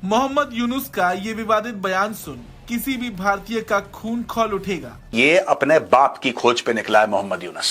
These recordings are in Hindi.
मोहम्मद यूनुस का ये विवादित बयान सुन किसी भी भारतीय का खून खौल उठेगा। ये अपने बाप की खोज पे निकला है मोहम्मद यूनुस।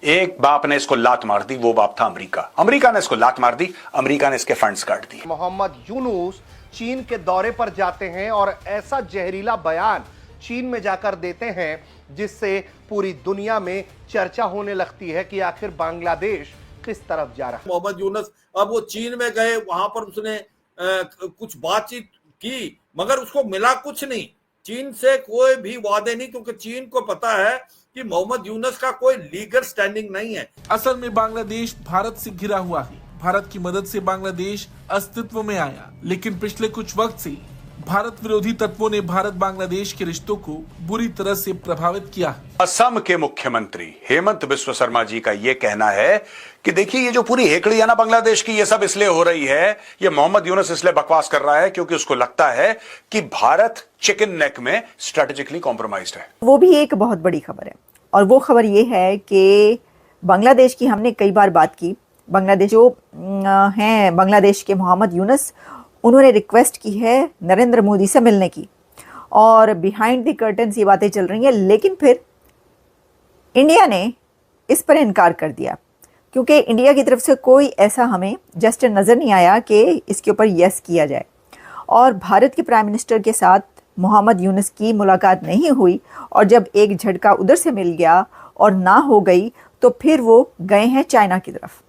एक बाप ने इसको लात मार दी, वो बाप था अमेरिका। अमेरिका ने इसको लात मार दी, अमेरिका ने इसके फंड्स काट दिए। मोहम्मद यूनुस चीन के दौरे पर जाते हैं और ऐसा जहरीला बयान चीन में जाकर देते हैं जिससे पूरी दुनिया में चर्चा होने लगती है कि आखिर बांग्लादेश किस तरफ जा रहा है। मोहम्मद यूनुस अब वो चीन में गए, वहां पर उसने कुछ बातचीत की, मगर उसको मिला कुछ नहीं। चीन से कोई भी वादे नहीं, क्योंकि चीन को पता है कि मोहम्मद यूनुस का कोई लीगल स्टैंडिंग नहीं है। असल में बांग्लादेश भारत से घिरा हुआ है। भारत की मदद से बांग्लादेश अस्तित्व में आया, लेकिन पिछले कुछ वक्त से भारत विरोधी तत्वों ने भारत बांग्लादेश के रिश्तों को बुरी तरह से प्रभावित किया है। असम के मुख्यमंत्री हेमंत बिस्वा शर्मा जी का यह कहना है कि देखिए, ये जो पूरी हेकड़ी है ना बांग्लादेश की, ये सब इसलिए हो रही है, ये मोहम्मद यूनुस इसलिए बकवास कर रहा है क्योंकि उसको लगता है कि भारत चिकन नेक में स्ट्रेटेजिकली कॉम्प्रोमाइज्ड है। वो भी एक बहुत बड़ी खबर है, और वो खबर ये है कि बांग्लादेश की हमने कई बार बात की। बांग्लादेश जो हैं, बांग्लादेश के मोहम्मद यूनुस, उन्होंने रिक्वेस्ट की है नरेंद्र मोदी से मिलने की, और बिहाइंड द कर्टन्स ये बातें चल रही हैं। लेकिन फिर इंडिया ने इस पर इनकार कर दिया, क्योंकि इंडिया की तरफ से कोई ऐसा हमें जेस्चर नज़र नहीं आया कि इसके ऊपर यस किया जाए। और भारत के प्राइम मिनिस्टर के साथ मोहम्मद यूनुस की मुलाकात नहीं हुई, और जब एक झटका उधर से मिल गया और ना हो गई, तो फिर वो गए हैं चाइना की तरफ।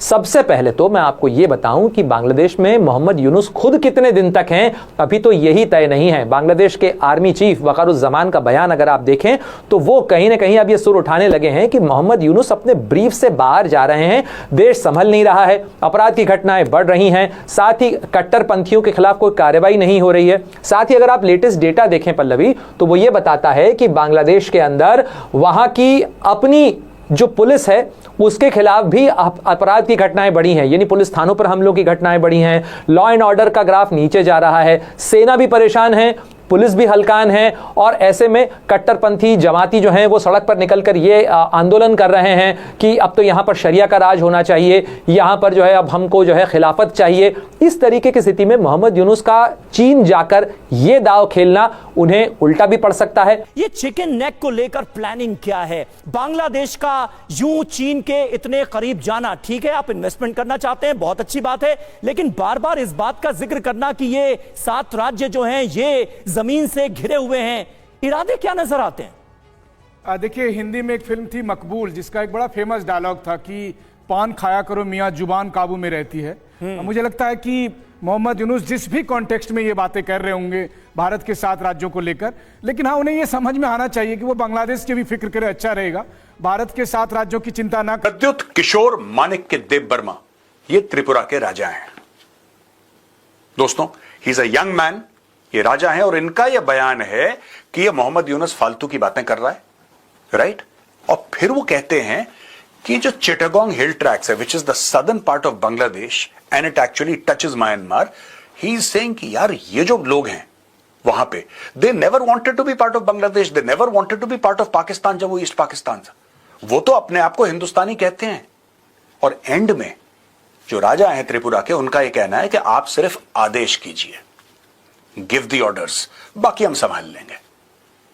सबसे पहले तो मैं आपको यह बताऊं कि बांग्लादेश में मोहम्मद यूनुस खुद कितने दिन तक हैं, अभी तो यही तय नहीं है। बांग्लादेश के आर्मी चीफ वकारुज्जमान का बयान अगर आप देखें तो वो कहीं ना कहीं अब ये सुर उठाने लगे हैं कि मोहम्मद यूनुस अपने ब्रीफ से बाहर जा रहे हैं, देश संभल नहीं रहा है, अपराध की घटनाएं बढ़ रही हैं, साथ ही कट्टरपंथियों के खिलाफ कोई कार्रवाई नहीं हो रही है। साथ ही अगर आप लेटेस्ट डेटा देखें पल्लवी, तो वो ये बताता है कि बांग्लादेश के अंदर वहां की अपनी जो पुलिस है उसके खिलाफ भी अपराध की घटनाएं बढ़ी हैं, यानी पुलिस थानों पर हमलों की घटनाएं बढ़ी हैं। लॉ एंड ऑर्डर का ग्राफ नीचे जा रहा है, सेना भी परेशान है, पुलिस भी हलकान है, और ऐसे में कट्टरपंथी जमाती जो हैं वो सड़क पर निकलकर ये आंदोलन कर रहे हैं कि अब तो यहाँ पर शरिया का राज होना चाहिए, यहाँ पर जो है अब हमको जो है खिलाफत चाहिए। इस तरीके की स्थिति में मोहम्मद यूनुस का चीन जाकर ये दाव खेलना उन्हें उल्टा भी पड़ सकता है। ये चिकन नेक को लेकर प्लानिंग क्या है? बांग्लादेश का यूं चीन के इतने करीब जाना, ठीक है, आप इन्वेस्टमेंट करना चाहते हैं, बहुत अच्छी बात है, लेकिन बार बार इस बात का जिक्र करना कि ये 7 राज्य जो हैं ये जमीन से घिरे हुए हैं, इरादे क्या नजर आते हैं? देखिए, हिंदी में एक फिल्म थी मकबूल, जिसका एक बड़ा फेमस डायलॉग था कि पान खाया करो मियां, जुबान काबू में रहती है। मुझे लगता है कि मोहम्मद यूनुस जिस भी कॉन्टेक्स्ट में ये बातें कर रहे होंगे भारत के 7 राज्यों को लेकर, लेकिन हाँ, उन्हें ये समझ में आना चाहिए कि वो बांग्लादेश की भी फिक्र करे, अच्छा रहेगा। भारत के 7 राज्यों की चिंता ना कर। प्रद्युत किशोर मानिक के देव वर्मा ये त्रिपुरा के राजा हैं। दोस्तों, he is a young man, ये राजा हैं, और इनका यह बयान है कि ये मोहम्मद यूनुस फालतू की बातें कर रहा है, राइट? और फिर वो कहते हैं कि जो चिटागोंग हिल ट्रैक्स है, which is the southern part of Bangladesh and it actually touches Myanmar, he is saying कि यार ये जो लोग हैं वहां पे, they never wanted to be part of Bangladesh, they never wanted to be part of Pakistan. जब वो ईस्ट पाकिस्तान था, वो तो अपने आप को हिंदुस्तानी कहते हैं। और एंड में जो राजा हैं त्रिपुरा के, उनका यह कहना है कि आप सिर्फ आदेश कीजिए, गिव द ऑर्डर्स, बाकी हम संभाल लेंगे।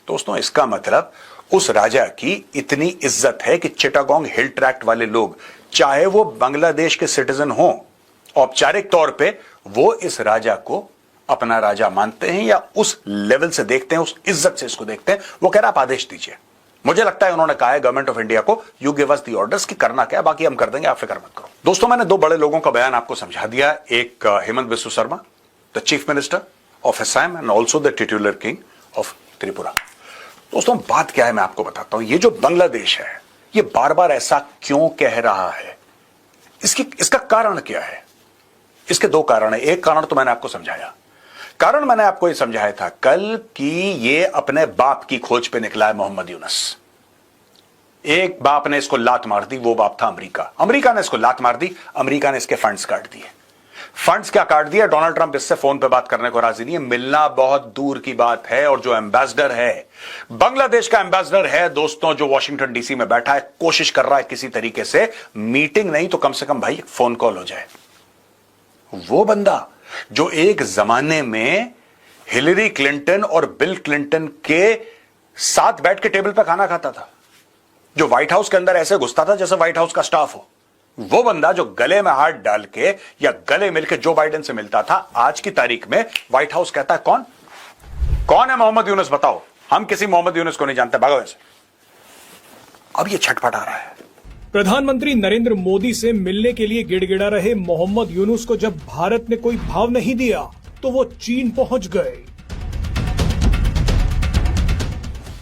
दोस्तों, इसका मतलब उस राजा की इतनी इज्जत है कि चिटागोंग हिल ट्रैक्ट वाले लोग, चाहे वो बांग्लादेश के सिटीजन हों, औपचारिक तौर पे वो इस राजा को अपना राजा मानते हैं, या उस लेवल से देखते हैं, उस इज्जत से इसको देखते हैं। वो कह रहा आप आदेश दीजिए। मुझे लगता है उन्होंने कहा है गवर्नमेंट ऑफ इंडिया को, you give us the orders कि करना क्या, बाकी हम कर देंगे, आप फिक्र मत करो। दोस्तों, मैंने 2 बड़े लोगों का बयान आपको समझा दिया। एक Hemant Biswa Sharma, the chief minister of Assam and also the titular king of Tripura. दोस्तों, बात क्या है मैं आपको बताता हूं। ये जो बांग्लादेश है, ये बार बार ऐसा क्यों कह रहा है, इसका कारण क्या है? इसके 2 कारण है। एक कारण तो मैंने आपको समझाया, कारण मैंने आपको यह समझाया था कल कि ये अपने बाप की खोज पे निकला है मोहम्मद यूनुस। एक बाप ने इसको लात मार दी, वो बाप था अमेरिका। अमेरिका ने इसको लात मार दी, अमेरिका ने इसके फंड्स काट दिए। फंड्स क्या काट दिया? डोनाल्ड ट्रंप इससे फोन पे बात करने को राजी नहीं है, मिलना बहुत दूर की बात है। और जो एम्बेसडर है, बांग्लादेश का एम्बेसडर है दोस्तों, जो वॉशिंगटन डीसी में बैठा है, कोशिश कर रहा है किसी तरीके से, मीटिंग नहीं तो कम से कम भाई फोन कॉल हो जाए। वो बंदा जो एक जमाने में हिलरी क्लिंटन और बिल क्लिंटन के साथ बैठ के टेबल पर खाना खाता था, जो व्हाइट हाउस के अंदर ऐसे घुसता था जैसे व्हाइट हाउस का स्टाफ हो, वो बंदा जो गले में हाथ डाल के या गले मिलके जो बाइडेन से मिलता था, आज की तारीख में व्हाइट हाउस कहता है कौन है मोहम्मद यूनुस? बताओ। हम किसी मोहम्मद यूनुस को नहीं जानते, भागो से। अब ये छटपट आ रहा है। प्रधानमंत्री नरेंद्र मोदी से मिलने के लिए गिड़गिड़ा रहे मोहम्मद यूनुस को जब भारत ने कोई भाव नहीं दिया तो वो चीन पहुंच गए।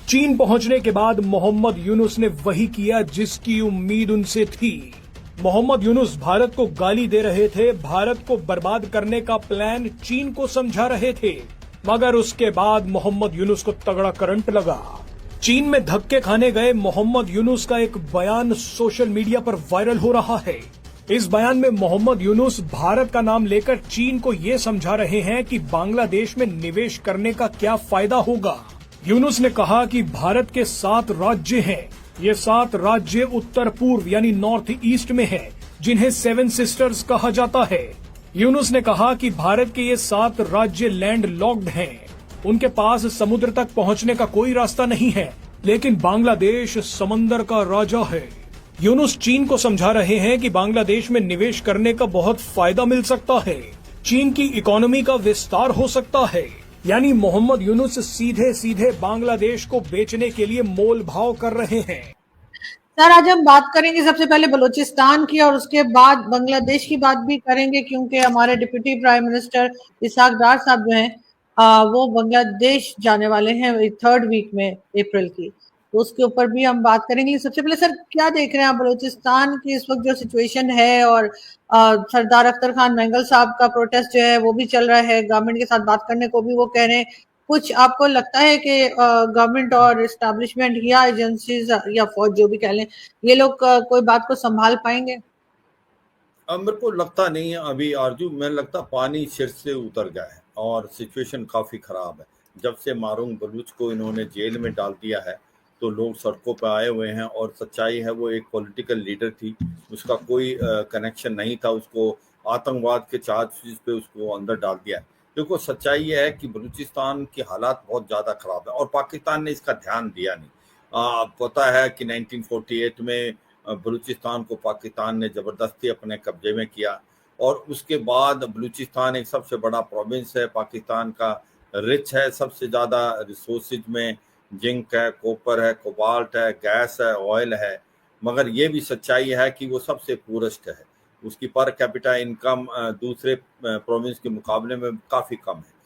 चीन पहुंचने के बाद मोहम्मद यूनुस ने वही किया जिसकी उम्मीद उनसे थी। मोहम्मद यूनुस भारत को गाली दे रहे थे, भारत को बर्बाद करने का प्लान चीन को समझा रहे थे, मगर उसके बाद मोहम्मद यूनुस को तगड़ा करंट लगा। चीन में धक्के खाने गए मोहम्मद यूनुस का एक बयान सोशल मीडिया पर वायरल हो रहा है। इस बयान में मोहम्मद यूनुस भारत का नाम लेकर चीन को ये समझा रहे हैं कि बांग्लादेश में निवेश करने का क्या फायदा होगा। यूनुस ने कहा कि भारत के 7 राज्य हैं। ये 7 राज्य उत्तर पूर्व यानी नॉर्थ ईस्ट में हैं, जिन्हें 7 सिस्टर्स कहा जाता है। यूनुस ने कहा कि भारत के ये 7 राज्य लैंड लॉक्ड हैं, उनके पास समुद्र तक पहुंचने का कोई रास्ता नहीं है, लेकिन बांग्लादेश समंदर का राजा है। यूनुस चीन को समझा रहे हैं कि बांग्लादेश में निवेश करने का बहुत फायदा मिल सकता है, चीन की इकोनॉमी का विस्तार हो सकता है। यानी मोहम्मद यूनुस सीधे सीधे बांग्लादेश को बेचने के लिए मोल भाव कर रहे हैं। सर, आज हम बात करेंगे सबसे पहले बलूचिस्तान की और उसके बाद बांग्लादेश की बात भी करेंगे, क्योंकि हमारे डिप्टी प्राइम मिनिस्टर इसहाक डार साहब जो हैं वो बांग्लादेश जाने वाले हैं 3rd वीक में अप्रैल की, तो उसके ऊपर भी हम बात करेंगे। सबसे पहले सर, क्या देख रहे हैं आप बलूचिस्तान की इस वक्त जो सिचुएशन है, और सरदार अख्तर खान मैंगल साहब का प्रोटेस्ट जो है वो भी चल रहा है, गवर्नमेंट के साथ बात करने को भी वो कह रहे हैं। कुछ आपको लगता है कि गवर्नमेंट और एस्टैब्लिशमेंट या एजेंसीज या फौज जो भी कह लें, ये लोग कोई बात को संभाल पाएंगे? मेरे को लगता नहीं है अभी आरजू, मैं लगता पानी सिर से उतर गया है और सिचुएशन काफ़ी ख़राब है। जब से मारूंग बलूच को इन्होंने जेल में डाल दिया है तो लोग सड़कों पर आए हुए हैं, और सच्चाई है वो एक पॉलिटिकल लीडर थी, उसका कोई कनेक्शन नहीं था, उसको आतंकवाद के चार्ज पे उसको अंदर डाल दिया। देखो सच्चाई ये है कि बलूचिस्तान की हालात बहुत ज़्यादा ख़राब है और पाकिस्तान ने इसका ध्यान दिया नहीं। पता है कि 1948 में बलूचिस्तान को पाकिस्तान ने ज़बरदस्ती अपने कब्जे में किया, और उसके बाद बलूचिस्तान एक सबसे बड़ा प्रोविंस है पाकिस्तान का, रिच है, सबसे ज़्यादा रिसोर्सेज में जिंक है, कॉपर है, कोबाल्ट है, गैस है, ऑयल है, मगर ये भी सच्चाई है कि वो सबसे पूरेस्ट है। उसकी पर कैपिटा इनकम दूसरे प्रोविंस के मुकाबले में काफ़ी कम है।